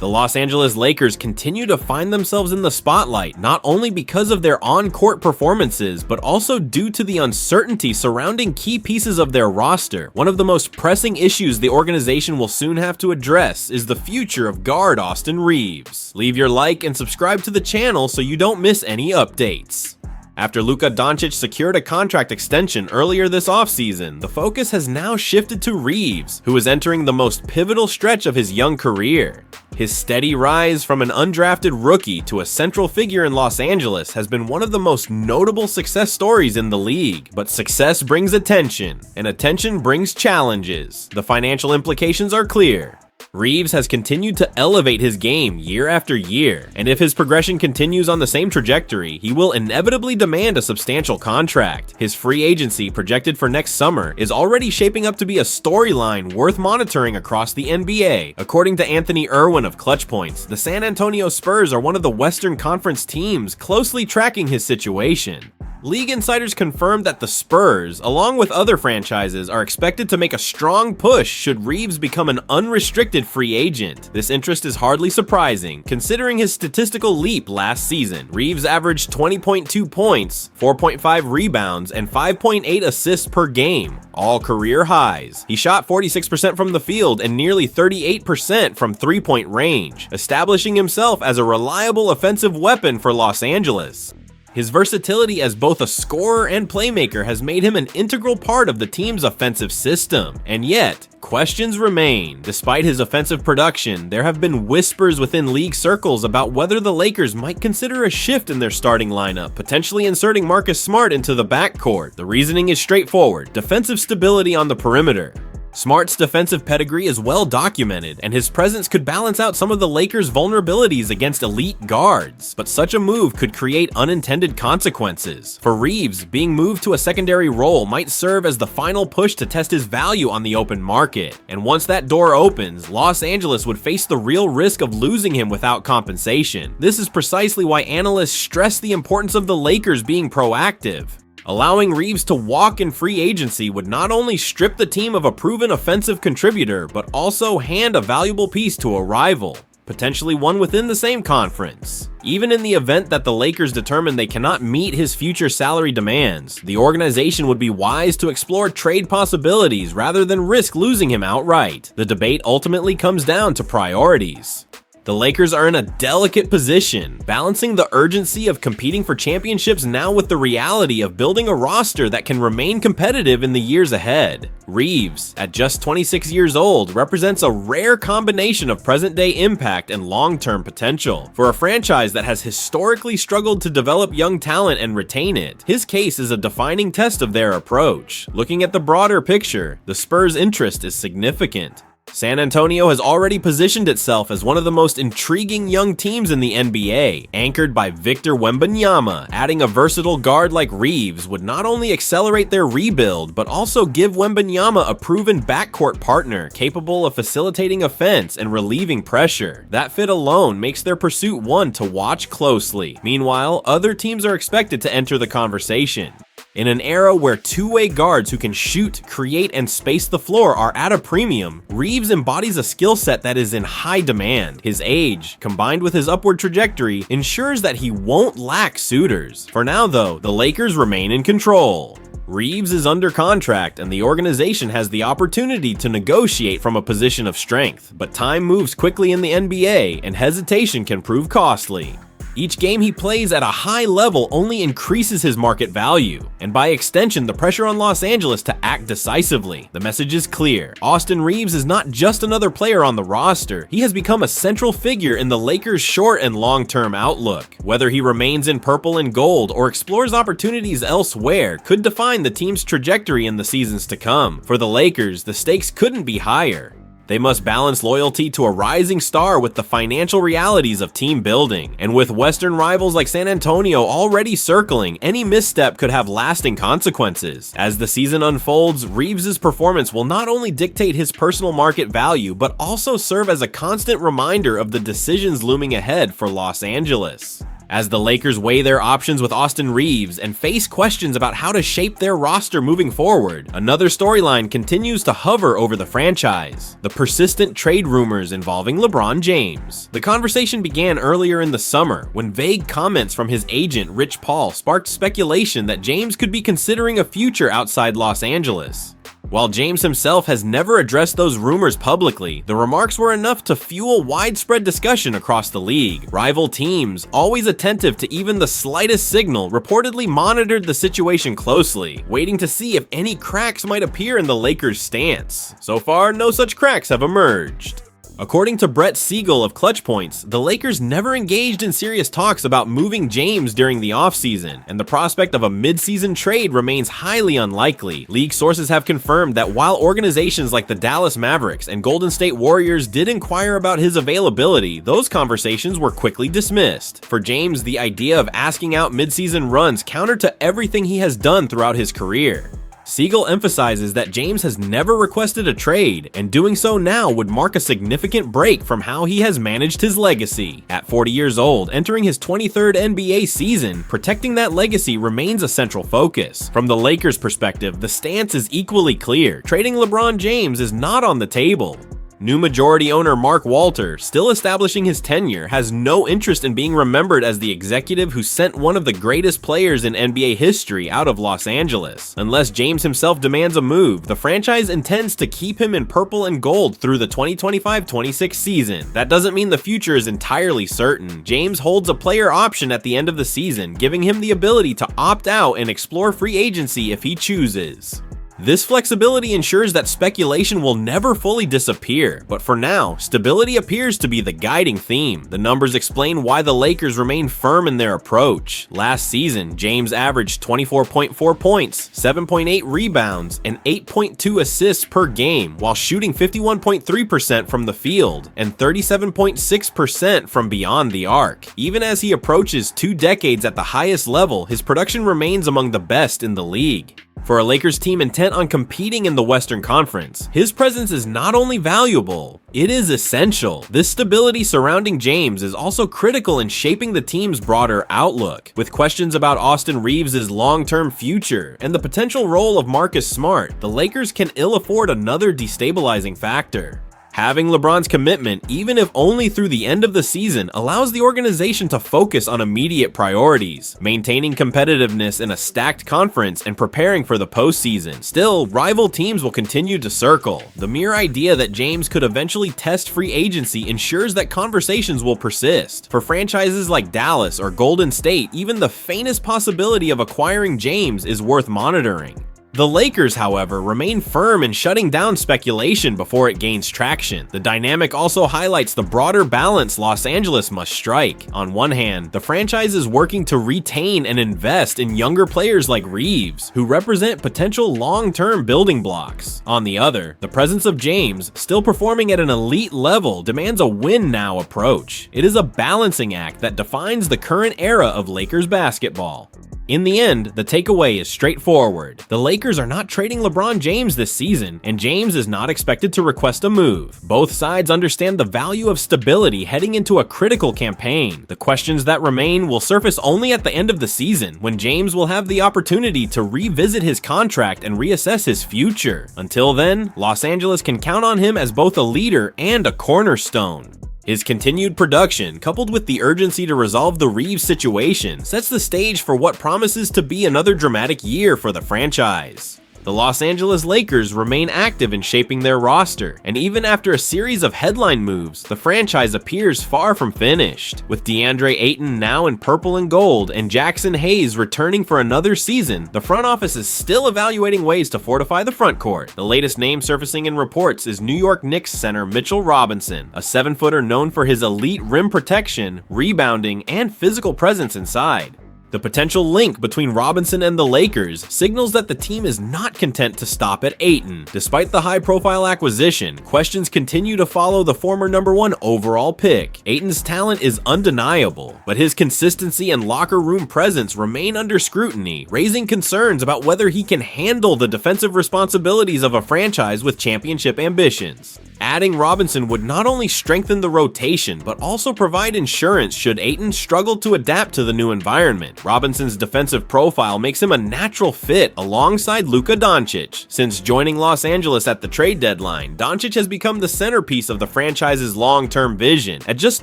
The Los Angeles Lakers continue to find themselves in the spotlight, not only because of their on-court performances, but also due to the uncertainty surrounding key pieces of their roster. One of the most pressing issues the organization will soon have to address is the future of guard Austin Reaves. Leave your like and subscribe to the channel so you don't miss any updates. After Luka Doncic secured a contract extension earlier this offseason, the focus has now shifted to Reaves, who is entering the most pivotal stretch of his young career. His steady rise from an undrafted rookie to a central figure in Los Angeles has been one of the most notable success stories in the league. But success brings attention, and attention brings challenges. The financial implications are clear. Reaves has continued to elevate his game year after year, and if his progression continues on the same trajectory, he will inevitably demand a substantial contract. His free agency, projected for next summer, is already shaping up to be a storyline worth monitoring across the NBA. According to Anthony Irwin of Clutch Points, the San Antonio Spurs are one of the Western Conference teams closely tracking his situation. League insiders confirmed that the Spurs, along with other franchises, are expected to make a strong push should Reaves become an unrestricted free agent. This interest is hardly surprising, considering his statistical leap last season. Reaves averaged 20.2 points, 4.5 rebounds, and 5.8 assists per game, all career highs. He shot 46% from the field and nearly 38% from three-point range, establishing himself as a reliable offensive weapon for Los Angeles. His versatility as both a scorer and playmaker has made him an integral part of the team's offensive system. And yet, questions remain. Despite his offensive production, there have been whispers within league circles about whether the Lakers might consider a shift in their starting lineup, potentially inserting Marcus Smart into the backcourt. The reasoning is straightforward: defensive stability on the perimeter. Smart's defensive pedigree is well documented, and his presence could balance out some of the Lakers' vulnerabilities against elite guards. But such a move could create unintended consequences. For Reaves, being moved to a secondary role might serve as the final push to test his value on the open market. And once that door opens, Los Angeles would face the real risk of losing him without compensation. This is precisely why analysts stress the importance of the Lakers being proactive. Allowing Reaves to walk in free agency would not only strip the team of a proven offensive contributor, but also hand a valuable piece to a rival, potentially one within the same conference. Even in the event that the Lakers determine they cannot meet his future salary demands, the organization would be wise to explore trade possibilities rather than risk losing him outright. The debate ultimately comes down to priorities. The Lakers are in a delicate position, balancing the urgency of competing for championships now with the reality of building a roster that can remain competitive in the years ahead. Reaves, at just 26 years old, represents a rare combination of present-day impact and long-term potential. For a franchise that has historically struggled to develop young talent and retain it, his case is a defining test of their approach. Looking at the broader picture, the Spurs' interest is significant. San Antonio has already positioned itself as one of the most intriguing young teams in the NBA, anchored by Victor Wembanyama. Adding a versatile guard like Reaves would not only accelerate their rebuild, but also give Wembanyama a proven backcourt partner capable of facilitating offense and relieving pressure. That fit alone makes their pursuit one to watch closely. Meanwhile, other teams are expected to enter the conversation. In an era where two-way guards who can shoot, create, and space the floor are at a premium, Reaves embodies a skill set that is in high demand. His age, combined with his upward trajectory, ensures that he won't lack suitors. For now though, the Lakers remain in control. Reaves is under contract, and the organization has the opportunity to negotiate from a position of strength. But time moves quickly in the NBA, and hesitation can prove costly. Each game he plays at a high level only increases his market value, and by extension, the pressure on Los Angeles to act decisively. The message is clear. Austin Reaves is not just another player on the roster. He has become a central figure in the Lakers' short and long-term outlook. Whether he remains in purple and gold or explores opportunities elsewhere could define the team's trajectory in the seasons to come. For the Lakers, the stakes couldn't be higher. They must balance loyalty to a rising star with the financial realities of team building. And with Western rivals like San Antonio already circling, any misstep could have lasting consequences. As the season unfolds, Reaves' performance will not only dictate his personal market value, but also serve as a constant reminder of the decisions looming ahead for Los Angeles. as the Lakers weigh their options with Austin Reaves and face questions about how to shape their roster moving forward. Another storyline continues to hover over the franchise: the persistent trade rumors involving LeBron James. The conversation began earlier in the summer when vague comments from his agent Rich Paul sparked speculation that James could be considering a future outside Los Angeles. While James himself has never addressed those rumors publicly, the remarks were enough to fuel widespread discussion across the league. Rival teams, always attentive to even the slightest signal, reportedly monitored the situation closely, waiting to see if any cracks might appear in the Lakers' stance. So far, no such cracks have emerged. According to Brett Siegel of Clutch Points, the Lakers never engaged in serious talks about moving James during the offseason, and the prospect of a mid-season trade remains highly unlikely. League sources have confirmed that while organizations like the Dallas Mavericks and Golden State Warriors did inquire about his availability, those conversations were quickly dismissed. For James, the idea of asking out mid-season runs counter to everything he has done throughout his career. Siegel emphasizes that James has never requested a trade, and doing so now would mark a significant break from how he has managed his legacy. At 40 years old, entering his 23rd NBA season, protecting that legacy remains a central focus. From the Lakers' perspective, the stance is equally clear: trading LeBron James is not on the table. New majority owner Mark Walter, still establishing his tenure, has no interest in being remembered as the executive who sent one of the greatest players in NBA history out of Los Angeles. Unless James himself demands a move, the franchise intends to keep him in purple and gold through the 2025-26 season. That doesn't mean the future is entirely certain. James holds a player option at the end of the season, giving him the ability to opt out and explore free agency if he chooses. This flexibility ensures that speculation will never fully disappear, but for now, stability appears to be the guiding theme. The numbers explain why the Lakers remain firm in their approach. Last season, James averaged 24.4 points, 7.8 rebounds, and 8.2 assists per game, while shooting 51.3% from the field and 37.6% from beyond the arc. Even as he approaches 2 decades at the highest level, his production remains among the best in the league. For a Lakers team intent on competing in the Western Conference, his presence is not only valuable, it is essential. This stability surrounding James is also critical in shaping the team's broader outlook. With questions about Austin Reaves' long-term future and the potential role of Marcus Smart, the Lakers can ill afford another destabilizing factor. Having LeBron's commitment, even if only through the end of the season, allows the organization to focus on immediate priorities, maintaining competitiveness in a stacked conference and preparing for the postseason. Still, rival teams will continue to circle. The mere idea that James could eventually test free agency ensures that conversations will persist. For franchises like Dallas or Golden State, even the faintest possibility of acquiring James is worth monitoring. The Lakers, however, remain firm in shutting down speculation before it gains traction. The dynamic also highlights the broader balance Los Angeles must strike. On one hand, the franchise is working to retain and invest in younger players like Reaves, who represent potential long-term building blocks. On the other, the presence of James, still performing at an elite level, demands a win-now approach. It is a balancing act that defines the current era of Lakers basketball. In the end, the takeaway is straightforward. The Lakers are not trading LeBron James this season, and James is not expected to request a move. Both sides understand the value of stability heading into a critical campaign. The questions that remain will surface only at the end of the season, when James will have the opportunity to revisit his contract and reassess his future. Until then, Los Angeles can count on him as both a leader and a cornerstone. His continued production, coupled with the urgency to resolve the Reaves situation, sets the stage for what promises to be another dramatic year for the franchise. The Los Angeles Lakers remain active in shaping their roster, and even after a series of headline moves, the franchise appears far from finished. With DeAndre Ayton now in purple and gold and Jackson Hayes returning for another season, the front office is still evaluating ways to fortify the frontcourt. The latest name surfacing in reports is New York Knicks center Mitchell Robinson, a 7-footer known for his elite rim protection, rebounding, and physical presence inside. The potential link between Robinson and the Lakers signals that the team is not content to stop at Ayton. Despite the high-profile acquisition, questions continue to follow the former #1 overall pick. Ayton's talent is undeniable, but his consistency and locker room presence remain under scrutiny, raising concerns about whether he can handle the defensive responsibilities of a franchise with championship ambitions. Adding Robinson would not only strengthen the rotation, but also provide insurance should Ayton struggle to adapt to the new environment. Robinson's defensive profile makes him a natural fit alongside Luka Doncic. Since joining Los Angeles at the trade deadline, Doncic has become the centerpiece of the franchise's long-term vision. At just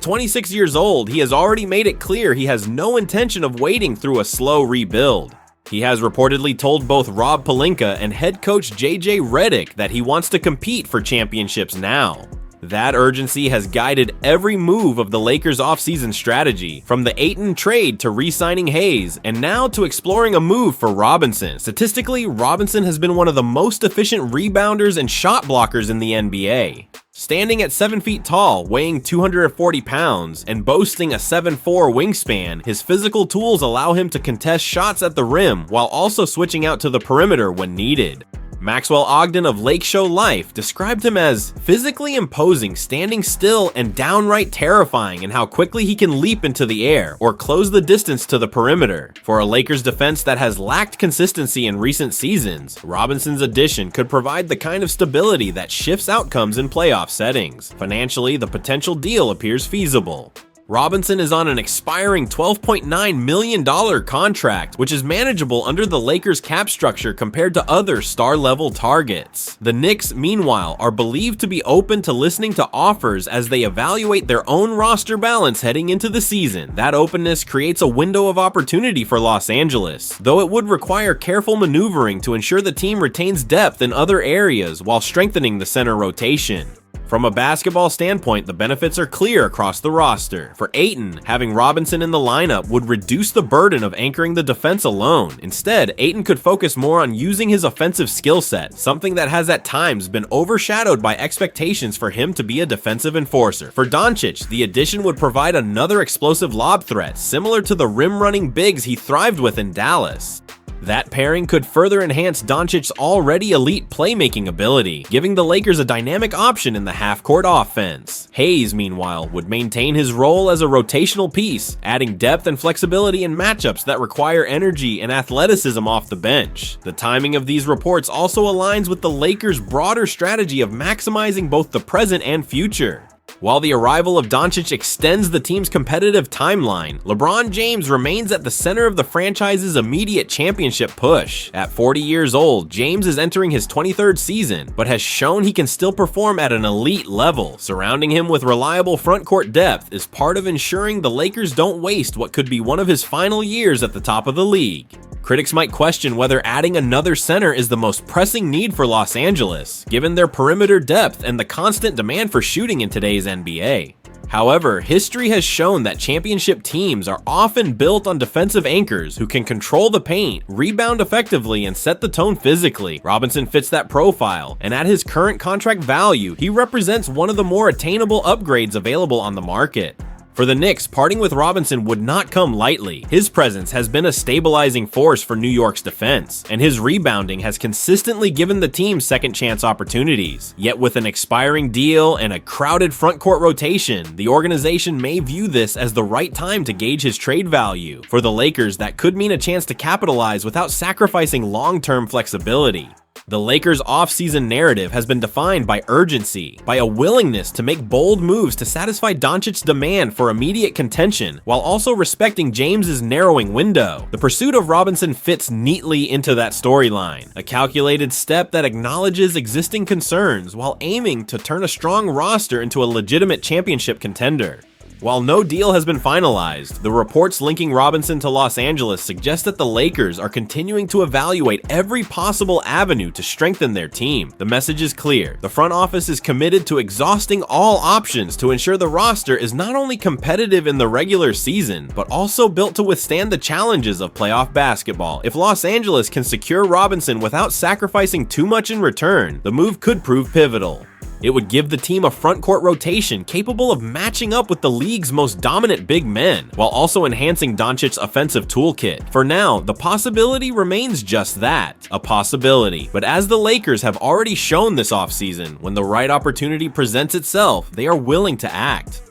26 years old, he has already made it clear he has no intention of waiting through a slow rebuild. He has reportedly told both Rob Pelinka and head coach JJ Redick that he wants to compete for championships now. That urgency has guided every move of the Lakers' offseason strategy, from the Ayton trade to re-signing Hayes, and now to exploring a move for Robinson. Statistically, Robinson has been one of the most efficient rebounders and shot blockers in the NBA. Standing at 7 feet tall, weighing 240 pounds, and boasting a 7'4" wingspan, his physical tools allow him to contest shots at the rim while also switching out to the perimeter when needed. Maxwell Ogden of Lake Show Life described him as physically imposing, standing still, and downright terrifying in how quickly he can leap into the air or close the distance to the perimeter. For a Lakers defense that has lacked consistency in recent seasons, Robinson's addition could provide the kind of stability that shifts outcomes in playoff settings. Financially, the potential deal appears feasible. Robinson is on an expiring $12.9 million contract, which is manageable under the Lakers' cap structure compared to other star-level targets. The Knicks, meanwhile, are believed to be open to listening to offers as they evaluate their own roster balance heading into the season. That openness creates a window of opportunity for Los Angeles, though it would require careful maneuvering to ensure the team retains depth in other areas while strengthening the center rotation. From a basketball standpoint, the benefits are clear across the roster. For Ayton, having Robinson in the lineup would reduce the burden of anchoring the defense alone. Instead, Ayton could focus more on using his offensive skill set, something that has at times been overshadowed by expectations for him to be a defensive enforcer. For Doncic, the addition would provide another explosive lob threat, similar to the rim-running bigs he thrived with in Dallas. That pairing could further enhance Doncic's already elite playmaking ability, giving the Lakers a dynamic option in the half-court offense. Hayes, meanwhile, would maintain his role as a rotational piece, adding depth and flexibility in matchups that require energy and athleticism off the bench. The timing of these reports also aligns with the Lakers' broader strategy of maximizing both the present and future. While the arrival of Doncic extends the team's competitive timeline, LeBron James remains at the center of the franchise's immediate championship push. At 40 years old, James is entering his 23rd season, but has shown he can still perform at an elite level. Surrounding him with reliable front-court depth is part of ensuring the Lakers don't waste what could be one of his final years at the top of the league. Critics might question whether adding another center is the most pressing need for Los Angeles, given their perimeter depth and the constant demand for shooting in today's NBA. However, history has shown that championship teams are often built on defensive anchors who can control the paint, rebound effectively, and set the tone physically. Robinson fits that profile, and at his current contract value, he represents one of the more attainable upgrades available on the market. For the Knicks, parting with Robinson would not come lightly. His presence has been a stabilizing force for New York's defense, and his rebounding has consistently given the team second-chance opportunities. Yet with an expiring deal and a crowded front-court rotation, the organization may view this as the right time to gauge his trade value. For the Lakers, that could mean a chance to capitalize without sacrificing long-term flexibility. The Lakers' offseason narrative has been defined by urgency, by a willingness to make bold moves to satisfy Doncic's demand for immediate contention, while also respecting James's narrowing window. The pursuit of Robinson fits neatly into that storyline, a calculated step that acknowledges existing concerns while aiming to turn a strong roster into a legitimate championship contender. While no deal has been finalized, the reports linking Robinson to Los Angeles suggest that the Lakers are continuing to evaluate every possible avenue to strengthen their team. The message is clear. The front office is committed to exhausting all options to ensure the roster is not only competitive in the regular season, but also built to withstand the challenges of playoff basketball. If Los Angeles can secure Robinson without sacrificing too much in return, the move could prove pivotal. It would give the team a front-court rotation capable of matching up with the league's most dominant big men, while also enhancing Doncic's offensive toolkit. For now, the possibility remains just that, a possibility. But as the Lakers have already shown this offseason, when the right opportunity presents itself, they are willing to act.